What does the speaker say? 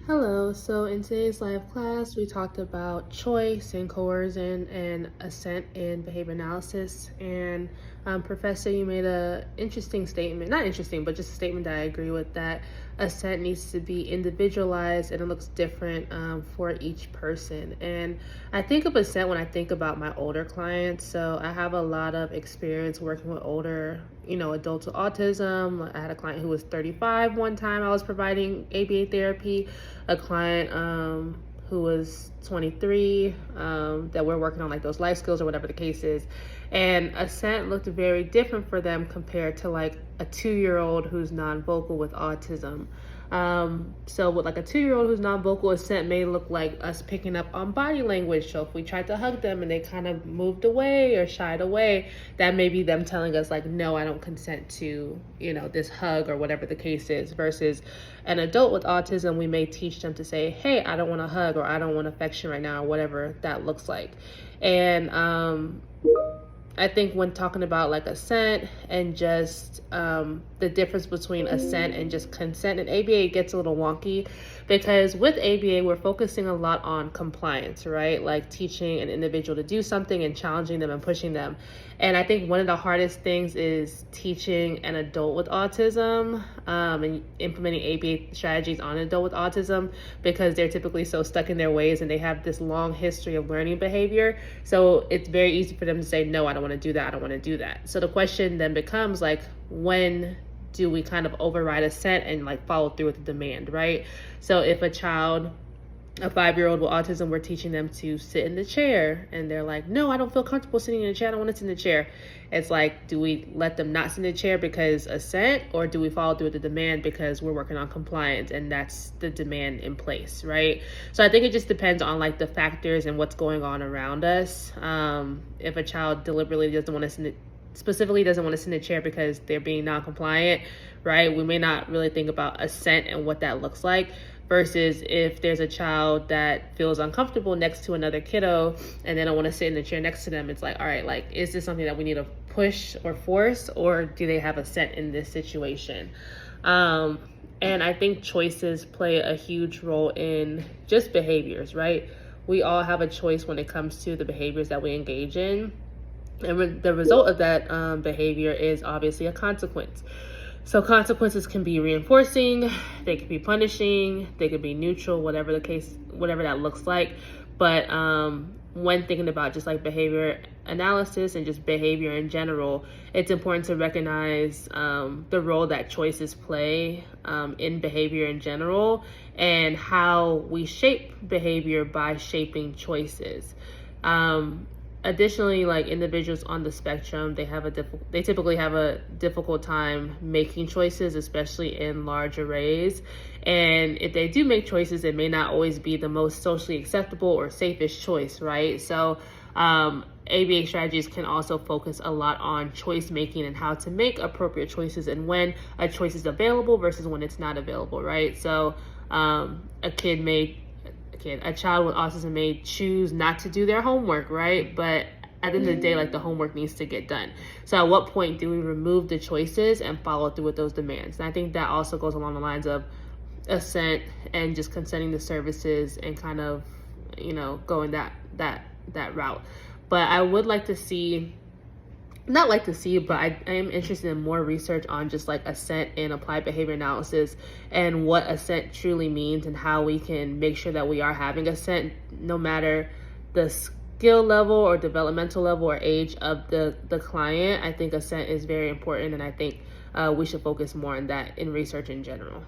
Hello, so in today's live class, we talked about choice and coercion and assent in behavior analysis. And Professor, you made a interesting statement, not interesting, but just a statement that I agree with, that assent needs to be individualized and it looks different for each person. And I think of assent when I think about my older clients. So I have a lot of experience working with older, adults with autism. I had a client who was 35 one time I was providing ABA therapy, a client who was 23 that we're working on like those life skills or whatever the case is. And assent looked very different for them compared to like a 2-year-old who's non-vocal with autism. So with like a 2-year-old who's non-vocal, assent may look like us picking up on body language. So if we tried to hug them and they kind of moved away or shied away, that may be them telling us like, no, I don't consent to, this hug or whatever the case is. Versus an adult with autism, we may teach them to say, hey, I don't want a hug or I don't want affection right now or whatever that looks like. And I think when talking about like assent and just the difference between assent and just consent in ABA, it gets a little wonky because with ABA, we're focusing a lot on compliance, right? Like teaching an individual to do something and challenging them and pushing them. And I think one of the hardest things is teaching an adult with autism and implementing ABA strategies on an adult with autism because they're typically so stuck in their ways and they have this long history of learning behavior. So it's very easy for them to say, no, I don't want to do that. I don't want to do that. So the question then becomes like, when do we kind of override assent and like follow through with the demand, right? So if a 5-year-old with autism, we're teaching them to sit in the chair and they're like, no, I don't feel comfortable sitting in the chair. I don't want to sit in the chair. It's like, do we let them not sit in the chair because assent, or do we follow through with the demand because we're working on compliance and that's the demand in place, right? So I think it just depends on like the factors and what's going on around us. If a child deliberately doesn't want to sit in the chair because they're being non-compliant, right? We may not really think about assent and what that looks like. Versus if there's a child that feels uncomfortable next to another kiddo and they don't want to sit in the chair next to them, it's like, all right, like, is this something that we need to push or force, or do they have assent in this situation? And I think choices play a huge role in just behaviors, right? We all have a choice when it comes to the behaviors that we engage in. And the result of that behavior is obviously a consequence. So consequences can be reinforcing, they can be punishing, they could be neutral, whatever the case, whatever that looks like. But when thinking about just like behavior analysis and just behavior in general, it's important to recognize the role that choices play in behavior in general and how we shape behavior by shaping choices. Additionally, like individuals on the spectrum, they typically have a difficult time making choices, especially in large arrays. And if they do make choices, it may not always be the most socially acceptable or safest choice, right? So ABA strategies can also focus a lot on choice making and how to make appropriate choices and when a choice is available versus when it's not available, right? So a child with autism may choose not to do their homework, right? But at the end of the day, like the homework needs to get done. So at what point do we remove the choices and follow through with those demands? And I think that also goes along the lines of assent and just consenting to services and kind of, going that route. But I would like to see, but I am interested in more research on just like assent and applied behavior analysis and what assent truly means and how we can make sure that we are having assent no matter the skill level or developmental level or age of the client. I think assent is very important and I think we should focus more on that in research in general.